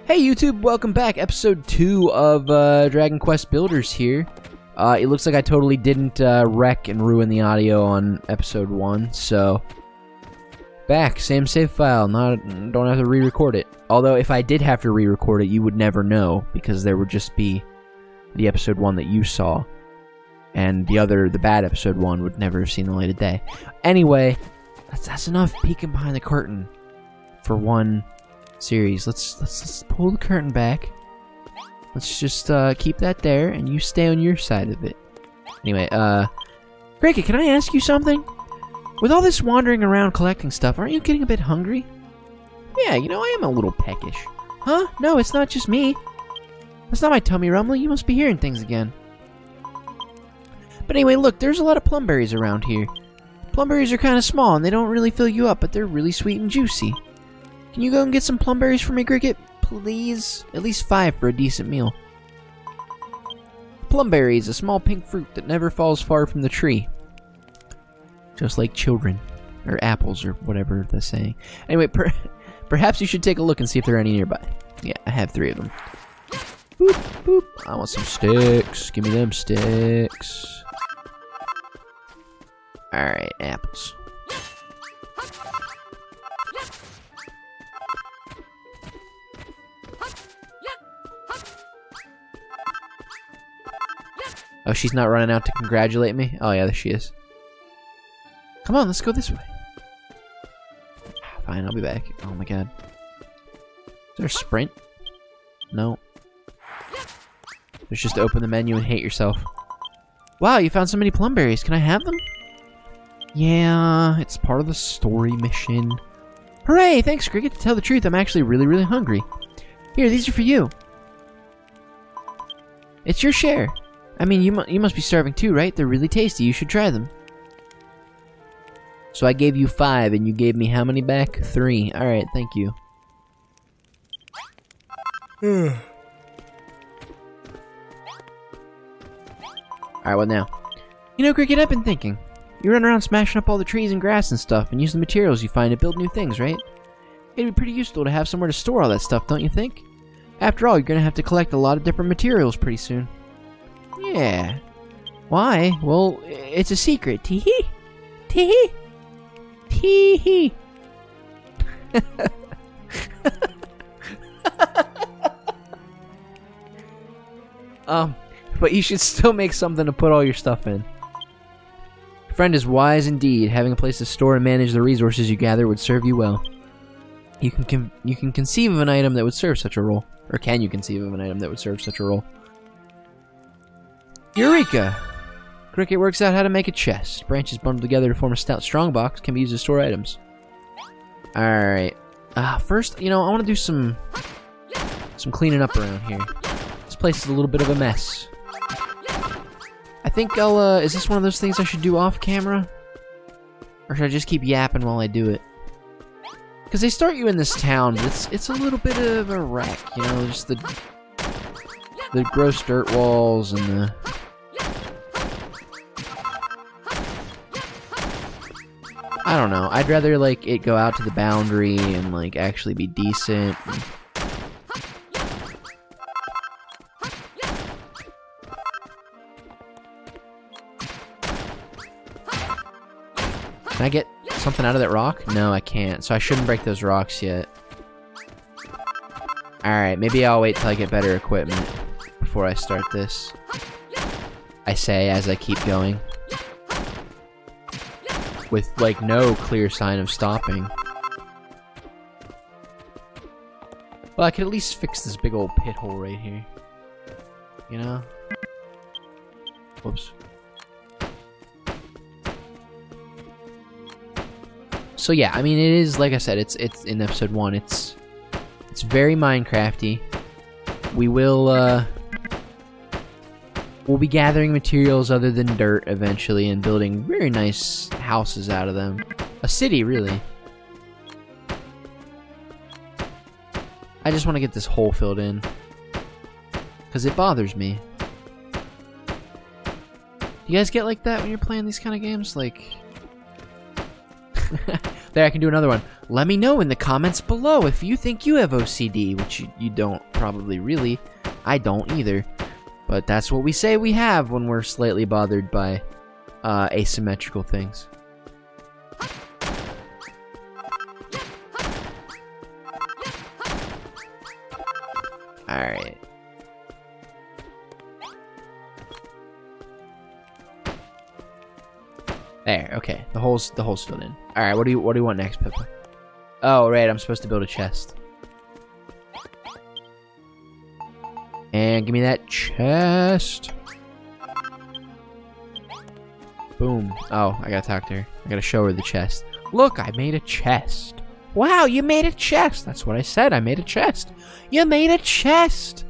Hey YouTube, welcome back. Episode 2 of Dragon Quest Builders here. It looks like I totally didn't wreck and ruin the audio on episode 1, so... Back, same save file, don't have to re-record it. Although if I did have to re-record it, you would never know, because there would just be the episode 1 that you saw. And the bad episode 1 would never have seen the light of day. Anyway, that's enough peeking behind the curtain for one series. Let's pull the curtain back. Let's just keep that there, and you stay on your side of it. Anyway, Cricket, can I ask you something? With all this wandering around collecting stuff, aren't you getting a bit hungry? Yeah, you know, I am a little peckish. Huh? No, it's not just me. That's not my tummy rumbling. You must be hearing things again. But anyway, look, there's a lot of plumberries around here. Plumberries are kind of small, and they don't really fill you up, but they're really sweet and juicy. Can you go and get some plumberries for me, Cricket? Please? At least 5 for a decent meal. Plumberry is a small pink fruit that never falls far from the tree. Just like children. Or apples, or whatever they're saying. Anyway, perhaps you should take a look and see if there are any nearby. Yeah, I have 3 of them. Boop, boop. I want some sticks. Give me them sticks. Alright, apples. Oh, she's not running out to congratulate me? Oh yeah, there she is. Come on, let's go this way. Fine, I'll be back. Oh my god. Is there a sprint? No. There's just to open the menu and hate yourself. Wow, you found so many plumberries. Can I have them? Yeah, it's part of the story mission. Hooray! Thanks, Cricket. To tell the truth, I'm actually really hungry. Here, these are for you. It's your share. I mean, you must be starving too, right? They're really tasty. You should try them. So I gave you 5, and you gave me how many back? 3. Alright, thank you. Alright, what now? You know, Cricket, I've been thinking. You run around smashing up all the trees and grass and stuff, and use the materials you find to build new things, right? It'd be pretty useful to have somewhere to store all that stuff, don't you think? After all, you're gonna have to collect a lot of different materials pretty soon. Yeah. Why? Well, it's a secret. Tee-hee. Tee-hee. Tee-hee. But you should still make something to put all your stuff in. Your friend is wise indeed. Having a place to store and manage the resources you gather would serve you well. You can conceive of an item that would serve such a role. Or can you conceive of an item that would serve such a role? Eureka! Cricket works out how to make a chest. Branches bundled together to form a stout strongbox can be used to store items. Alright. First, you know, I want to do some cleaning up around here. This place is a little bit of a mess. I think is this one of those things I should do off camera? Or should I just keep yapping while I do it? Because they start you in this town, but it's a little bit of a wreck, you know, just the gross dirt walls and the... I don't know. I'd rather, like, it go out to the boundary and, like, actually be decent. Can I get something out of that rock? No, I can't. So I shouldn't break those rocks yet. Alright, maybe I'll wait till I get better equipment before I start this. I say as I keep going. With, like, no clear sign of stopping. Well, I could at least fix this big old pit hole right here. You know? Whoops. So yeah, I mean, it is, like I said, it's in episode 1, it's very Minecrafty. We will, we'll be gathering materials other than dirt eventually and building very nice houses out of them. A city, really. I just want to get this hole filled in. Because it bothers me. You guys get like that when you're playing these kind of games? Like... There, I can do another one. Let me know in the comments below if you think you have OCD, which you don't probably really. I don't either. But that's what we say we have when we're slightly bothered by asymmetrical things. Alright. There, okay. The hole's filled in. Alright, what do you want next, Pippa? Oh, right, I'm supposed to build a chest. And give me that chest. Boom. Oh, I gotta talk to her. I gotta show her the chest. Look, I made a chest. Wow, you made a chest. That's what I said. I made a chest. You made a chest.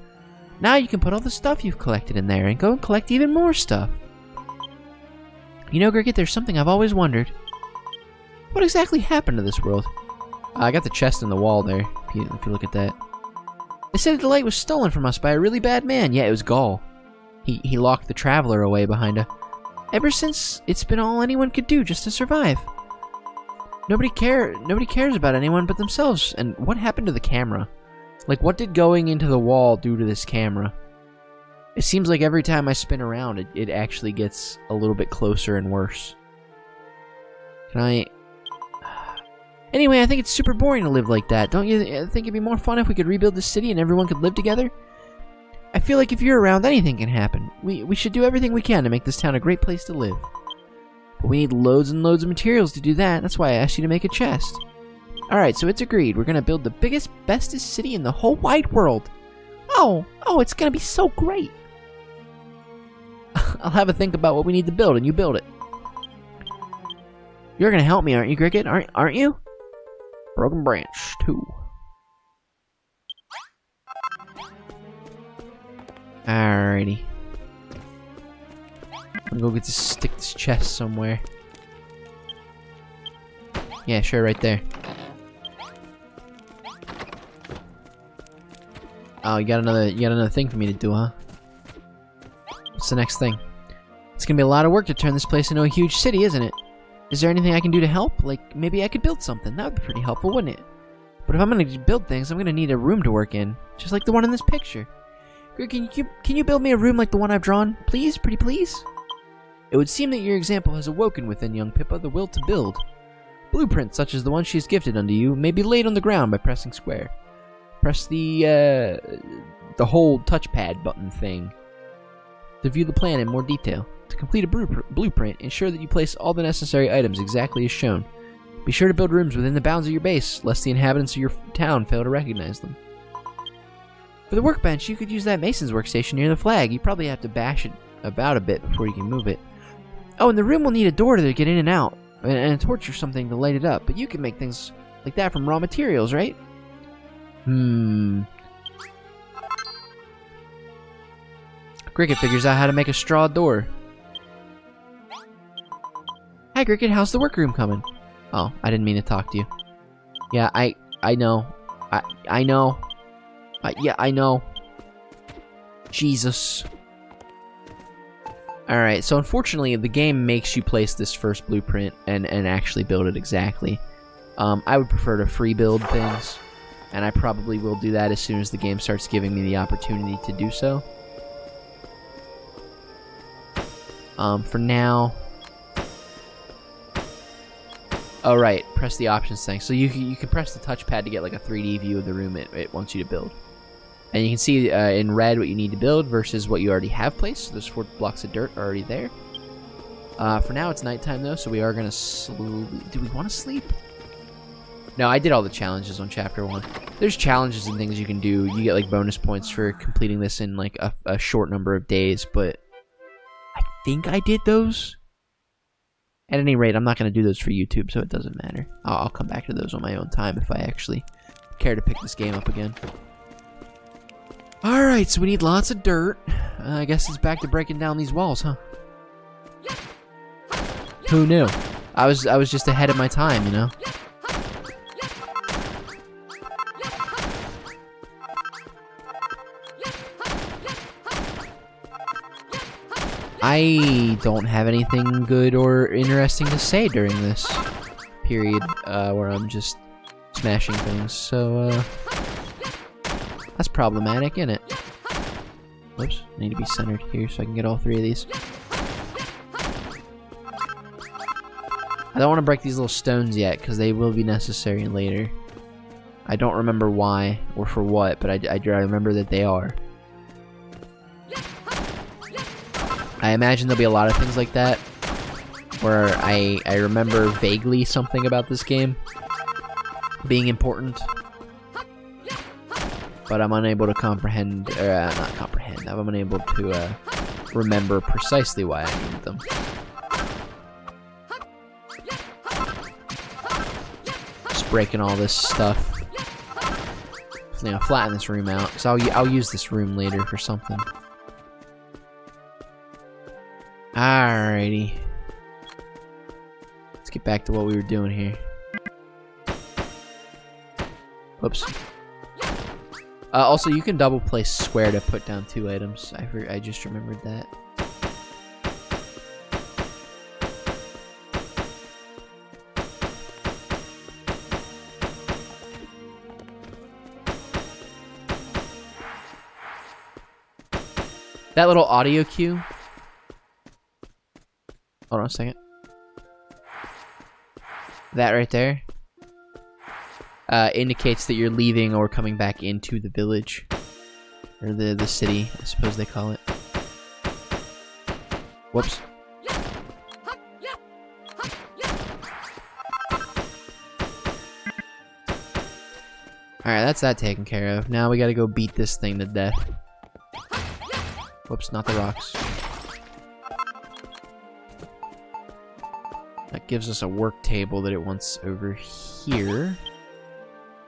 Now you can put all the stuff you've collected in there and go and collect even more stuff. You know, Cricket, there's something I've always wondered. What exactly happened to this world? I got the chest in the wall there, if you look at that. They said the light was stolen from us by a really bad man. Yeah, it was Gaul. He locked the traveler away behind Ever since, it's been all anyone could do just to survive. Nobody cares about anyone but themselves. And what happened to the camera? Like, what did going into the wall do to this camera? It seems like every time I spin around, it actually gets a little bit closer and worse. Can I... Anyway, I think it's super boring to live like that. Don't you think it'd be more fun if we could rebuild the city and everyone could live together? I feel like if you're around, anything can happen. We should do everything we can to make this town a great place to live. But we need loads and loads of materials to do that. That's why I asked you to make a chest. Alright, so it's agreed. We're gonna build the biggest, bestest city in the whole wide world. Oh, it's gonna be so great. I'll have a think about what we need to build, and you build it. You're gonna help me, aren't you, Cricket? Aren't you? Broken Branch 2. Alrighty. I'm gonna go stick this chest somewhere. Yeah, sure, right there. Oh, you got another thing for me to do, huh? What's the next thing? It's gonna be a lot of work to turn this place into a huge city, isn't it? Is there anything I can do to help? Like, maybe I could build something. That would be pretty helpful, wouldn't it? But if I'm gonna build things, I'm gonna need a room to work in. Just like the one in this picture. Can you build me a room like the one I've drawn? Please? Pretty please? It would seem that your example has awoken within young Pippa the will to build. Blueprints such as the one she has gifted unto you may be laid on the ground by pressing square. Press the whole touchpad button thing to view the plan in more detail. To complete a blueprint, ensure that you place all the necessary items exactly as shown. Be sure to build rooms within the bounds of your base, lest the inhabitants of your town fail to recognize them. For the workbench, you could use that mason's workstation near the flag. You probably have to bash it about a bit before you can move it. Oh, and the room will need a door to get in and out, and a torch or something to light it up. But you can make things like that from raw materials, right? Cricket figures out how to make a straw door. Hi, Cricket. How's the workroom coming? Oh, I didn't mean to talk to you. Yeah, I know. I know. Yeah, I know. Jesus. Alright, so unfortunately, the game makes you place this first blueprint and actually build it exactly. I would prefer to free build things, and I probably will do that as soon as the game starts giving me the opportunity to do so. For now... Oh, right, press the options thing. So you can press the touchpad to get like a 3D view of the room it wants you to build. And you can see in red what you need to build versus what you already have placed. So those 4 blocks of dirt are already there. For now, it's nighttime though, so we are gonna do we want to sleep? No, I did all the challenges on Chapter 1. There's challenges and things you can do. You get like bonus points for completing this in like a short number of days, but I think I did those. At any rate, I'm not going to do those for YouTube, so it doesn't matter. I'll come back to those on my own time if I actually care to pick this game up again. Alright, so we need lots of dirt. I guess it's back to breaking down these walls, huh? Who knew? I was just ahead of my time, you know? I don't have anything good or interesting to say during this. period where I'm just smashing things, so that's problematic, isn't it? Whoops, I need to be centered here so I can get all 3 of these. I don't want to break these little stones yet, because they will be necessary later. I don't remember why, or for what, but I remember that they are. I imagine there'll be a lot of things like that, where I remember vaguely something about this game being important, but I'm unable to comprehend, not comprehend, I'm unable to remember precisely why I needed them. Just breaking all this stuff. You know, flatten this room out, because I'll use this room later for something. Alrighty. Let's get back to what we were doing here. Whoops. Also, you can double place square to put down 2 items. I just remembered that. That little audio cue. Hold on a second. That right there indicates that you're leaving or coming back into the village. Or the city, I suppose they call it. Whoops. Alright, that's that taken care of. Now we gotta go beat this thing to death. Whoops, not the rocks. That gives us a work table that it wants over here.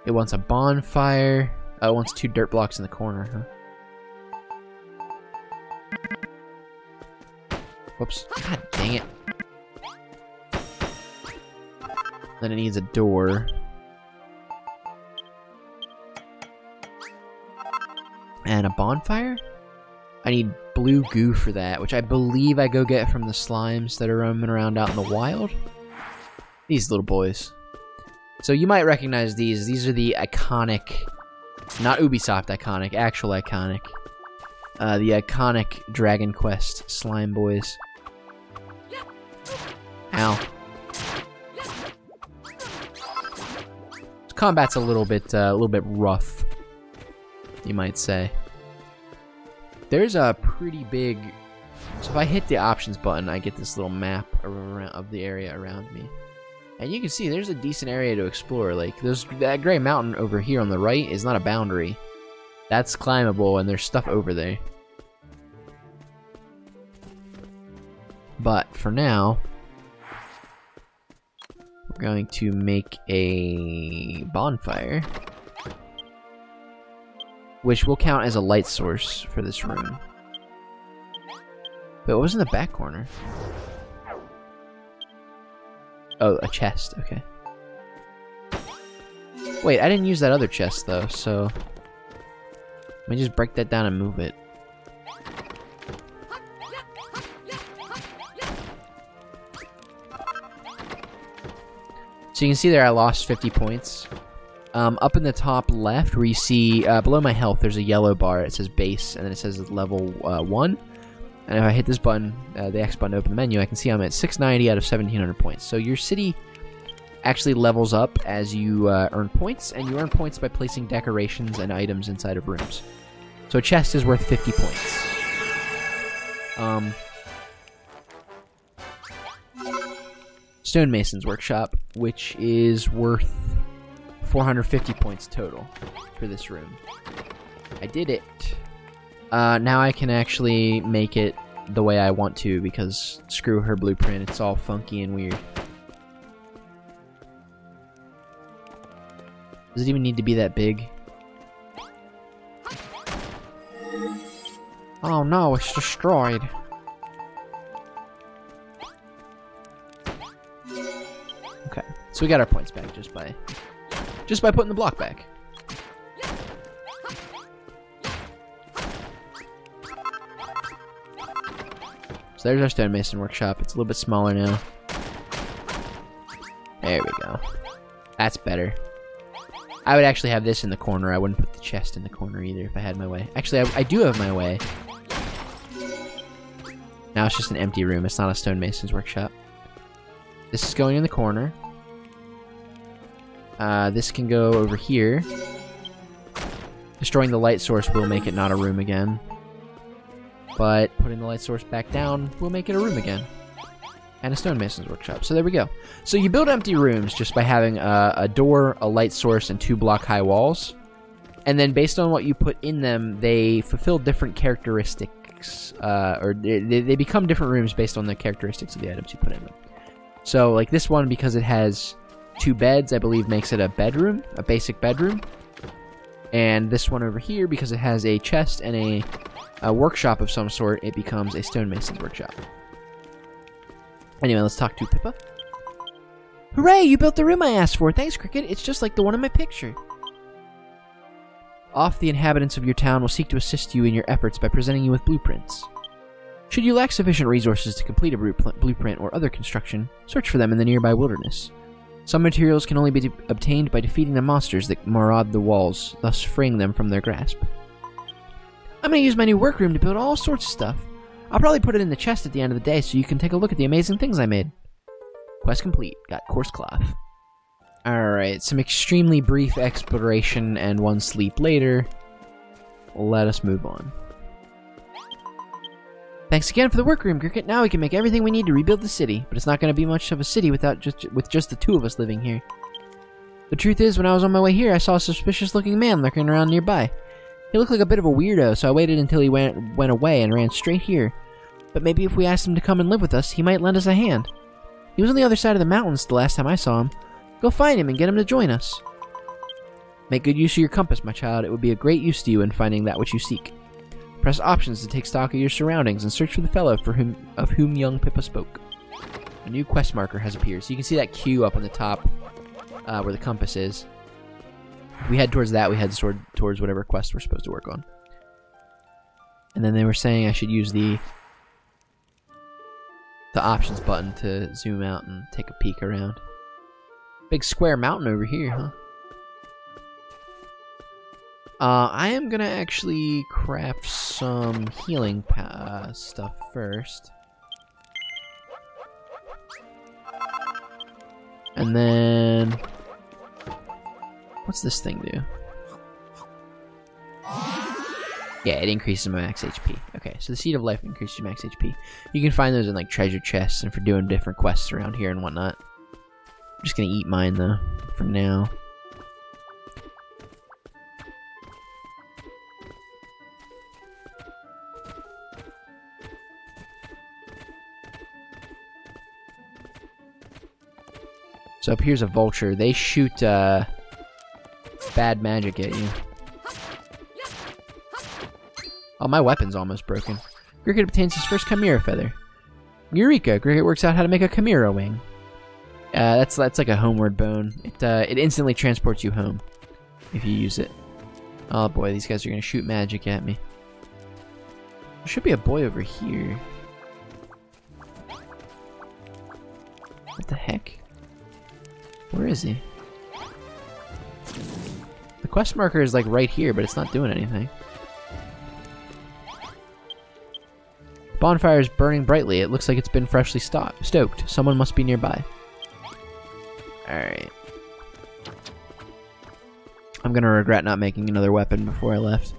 It wants a bonfire. Oh, it wants 2 dirt blocks in the corner, huh? Whoops. God dang it. Then it needs a door. And a bonfire? I need blue goo for that, which I believe I go get from the slimes that are roaming around out in the wild. These little boys. So you might recognize these. These are the iconic, not Ubisoft iconic, actual iconic. The iconic Dragon Quest slime boys. Ow. This combat's a little bit rough, you might say. There's a pretty big... So if I hit the options button, I get this little map of the area around me. And you can see there's a decent area to explore. Like, that gray mountain over here on the right is not a boundary. That's climbable, and there's stuff over there. But for now, we're going to make a bonfire, which will count as a light source for this room. But what was in the back corner? Oh, a chest, okay. Wait, I didn't use that other chest though, so let me just break that down and move it. So you can see there I lost 50 points. Up in the top left, where you see below my health, there's a yellow bar. It says base, and then it says level 1. And if I hit this button, the X button to open the menu, I can see I'm at 690 out of 1700 points. So your city actually levels up as you earn points, and you earn points by placing decorations and items inside of rooms. So a chest is worth 50 points. Stonemason's Workshop, which is worth 450 points total for this room. I did it. Now I can actually make it the way I want to, because screw her blueprint, it's all funky and weird. Does it even need to be that big? Oh no, it's destroyed. Okay, so we got our points back just by putting the block back. So there's our stonemason workshop. It's a little bit smaller now. There we go. That's better. I would actually have this in the corner. I wouldn't put the chest in the corner either if I had my way. Actually, I do have my way. Now it's just an empty room. It's not a stonemason's workshop. This is going in the corner. This can go over here. Destroying the light source will make it not a room again. But putting the light source back down will make it a room again. And a stonemason's workshop. So there we go. So you build empty rooms just by having a door, a light source, and 2 block-high walls. And then based on what you put in them, they fulfill different characteristics. Or they become different rooms based on the characteristics of the items you put in them. So like this one, because it has 2 beds, I believe makes it a bedroom, a basic bedroom. And this one over here, because it has a chest and a workshop of some sort, it becomes a stonemason's workshop. Anyway, let's talk to Pippa. Hooray! You built the room I asked for! Thanks, Cricket! It's just like the one in my picture. Off, the inhabitants of your town will seek to assist you in your efforts by presenting you with blueprints. Should you lack sufficient resources to complete a blueprint or other construction, search for them in the nearby wilderness. Some materials can only be obtained by defeating the monsters that maraud the walls, thus freeing them from their grasp. I'm going to use my new workroom to build all sorts of stuff. I'll probably put it in the chest at the end of the day so you can take a look at the amazing things I made. Quest complete. Got coarse cloth. Alright, some extremely brief exploration and 1 sleep later. Let us move on. Thanks again for the workroom, Cricket. Now we can make everything we need to rebuild the city, but it's not going to be much of a city with just the 2 of us living here. The truth is, when I was on my way here, I saw a suspicious-looking man lurking around nearby. He looked like a bit of a weirdo, so I waited until he went away and ran straight here. But maybe if we asked him to come and live with us, he might lend us a hand. He was on the other side of the mountains the last time I saw him. Go find him and get him to join us. Make good use of your compass, my child. It would be a great use to you in finding that which you seek. Press options to take stock of your surroundings and search for the fellow of whom young Pippa spoke. A new quest marker has appeared, so you can see that Q up on the top where the compass is. If we head towards that, we head towards whatever quest we're supposed to work on. And then they were saying I should use the options button to zoom out and take a peek around. Big square mountain over here, huh? I am gonna actually craft some healing stuff first. And then... what's this thing do? Yeah, it increases my max HP. Okay, so the Seed of Life increases your max HP. You can find those in like treasure chests and for doing different quests around here and whatnot. I'm just gonna eat mine though, for now. So up here's a vulture. They shoot bad magic at you. Oh, my weapon's almost broken. Cricket obtains his first Chimera feather. Eureka! Cricket works out how to make a Chimera wing. That's like a homeward bone. It instantly transports you home if you use it. Oh boy, these guys are gonna shoot magic at me. There should be a boy over here. What the heck? Where is he? The quest marker is like right here, but it's not doing anything. Bonfire is burning brightly. It looks like it's been freshly stoked. Someone must be nearby. Alright. I'm gonna regret not making another weapon before I left.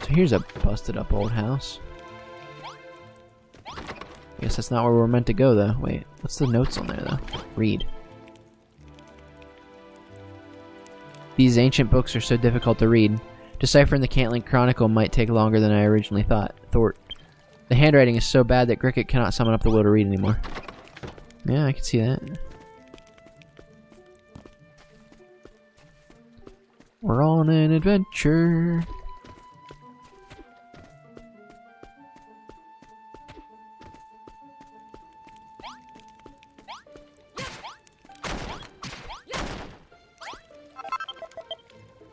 So here's a busted up old house. Guess that's not where we're meant to go though. Wait, what's the notes on there though? Read. These ancient books are so difficult to read. Deciphering the Cantlink Chronicle might take longer than I originally thought. The handwriting is so bad that Cricket cannot summon up the will to read anymore. Yeah, I can see that. We're on an adventure.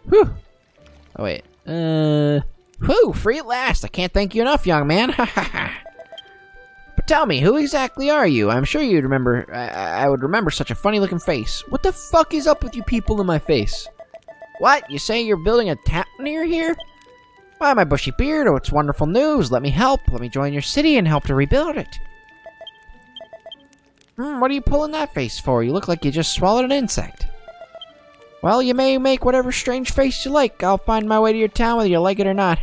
Whew! Oh, wait. Whew, free at last. I can't thank you enough, young man. Ha ha ha. But tell me, who exactly are you? I'm sure you'd remember. I would remember such a funny-looking face. What the fuck is up with you people in my face? What? You say you're building a town near here? Why, my bushy beard, oh, it's wonderful news. Let me help. Let me join your city and help to rebuild it. What are you pulling that face for? You look like you just swallowed an insect. Well, you may make whatever strange face you like. I'll find my way to your town whether you like it or not.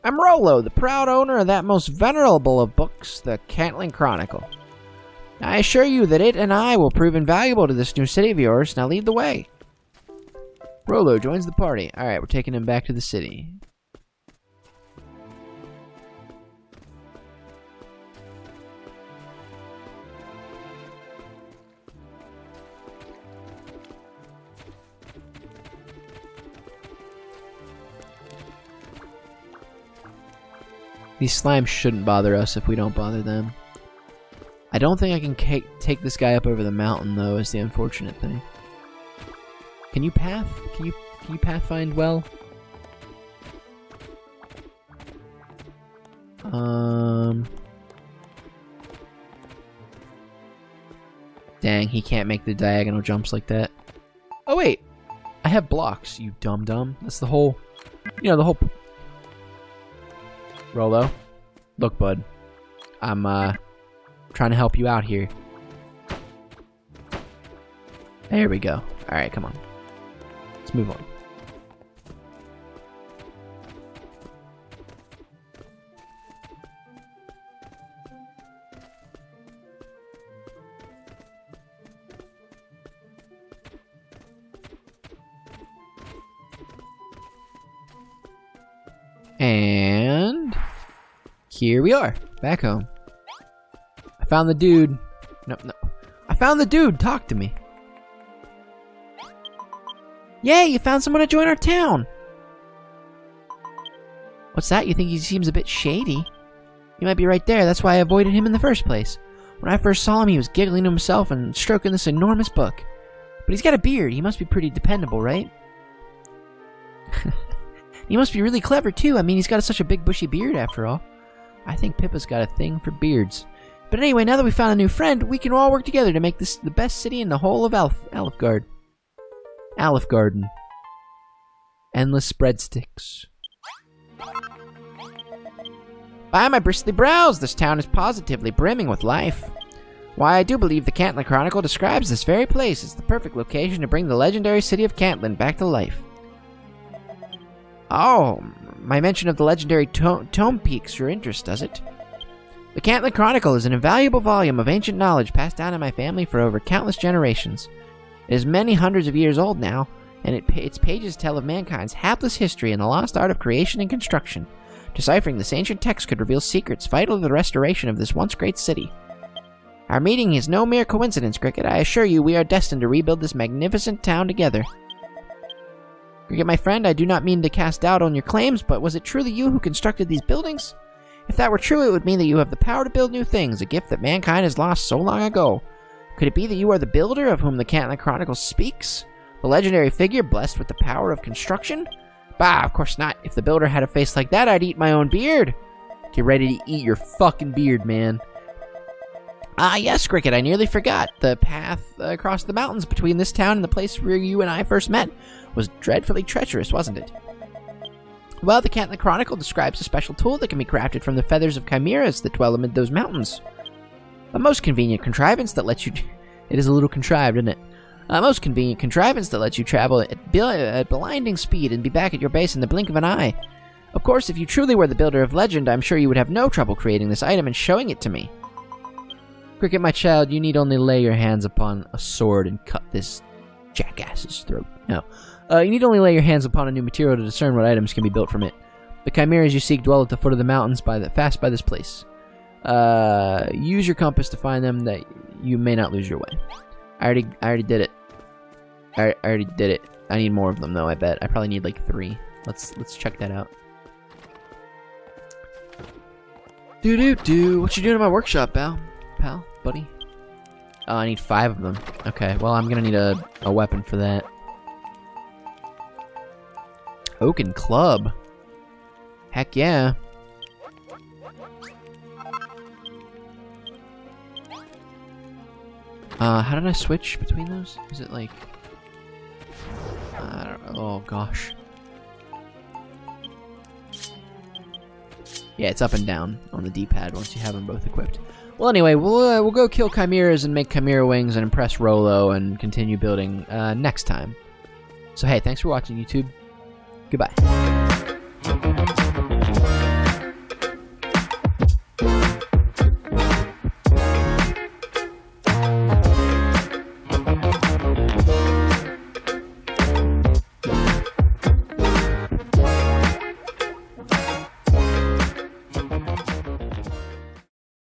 I'm Rollo, the proud owner of that most venerable of books, the Cantling Chronicle. I assure you that it and I will prove invaluable to this new city of yours. Now lead the way. Rollo joins the party. Alright, we're taking him back to the city. These slimes shouldn't bother us if we don't bother them. I don't think I can take this guy up over the mountain, though, is the unfortunate thing. Can you path? Can you pathfind well? Dang, he can't make the diagonal jumps like that. Oh, wait! I have blocks, you dum-dum. That's the whole... You know, the whole... Rollo, look, bud. I'm, trying to help you out here. There we go. Alright, come on. Let's move on. And here we are, back home. I found the dude. No. I found the dude. Talk to me. Yay, you found someone to join our town. What's that? You think he seems a bit shady? He might be right there. That's why I avoided him in the first place. When I first saw him, he was giggling to himself and stroking this enormous book. But he's got a beard. He must be pretty dependable, right? He must be really clever, too. I mean, he's got such a big bushy beard, after all. I think Pippa's got a thing for beards. But anyway, now that we found a new friend, we can all work together to make this the best city in the whole of Alefgard. Alefgarden. Endless breadsticks. By my bristly brows, this town is positively brimming with life. Why, I do believe the Cantling Chronicle describes this very place as the perfect location to bring the legendary city of Cantlin back to life. Oh, my mention of the legendary tome piques your interest, does it? The Cantling Chronicle is an invaluable volume of ancient knowledge passed down in my family for over countless generations. It is many hundreds of years old now, and its pages tell of mankind's hapless history and the lost art of creation and construction. Deciphering this ancient text could reveal secrets vital to the restoration of this once great city. Our meeting is no mere coincidence, Cricket. I assure you we are destined to rebuild this magnificent town together. Cricket, my friend, I do not mean to cast doubt on your claims, but was it truly you who constructed these buildings? If that were true, it would mean that you have the power to build new things, a gift that mankind has lost so long ago. Could it be that you are the builder of whom the Cantling Chronicle speaks? The legendary figure blessed with the power of construction? Bah, of course not. If the builder had a face like that, I'd eat my own beard. Get ready to eat your fucking beard, man. Ah, yes, Cricket, I nearly forgot. The path across the mountains between this town and the place where you and I first met was dreadfully treacherous, wasn't it? Well, the Cantling Chronicle describes a special tool that can be crafted from the feathers of chimeras that dwell amid those mountains. A most convenient contrivance that lets you... It is a little contrived, isn't it? A most convenient contrivance that lets you travel at blinding speed and be back at your base in the blink of an eye. Of course, if you truly were the builder of legend, I'm sure you would have no trouble creating this item and showing it to me. Cricket, my child, you need only lay your hands upon a sword and cut this jackass's throat. No. You need only lay your hands upon a new material to discern what items can be built from it. The chimeras you seek dwell at the foot of the mountains fast by this place. Use your compass to find them that you may not lose your way. I already did it. I already did it. I need more of them though, I bet. I probably need like 3. Let's check that out. What you doing in my workshop, pal, buddy? Oh, I need 5 of them. Okay, well I'm gonna need a weapon for that. Oaken Club. Heck yeah. How did I switch between those? Is it like... I don't know. Oh, gosh. Yeah, it's up and down on the D-pad once you have them both equipped. Well, anyway, we'll go kill chimeras and make chimera wings and impress Rolo and continue building next time. So, hey, thanks for watching, YouTube. Goodbye.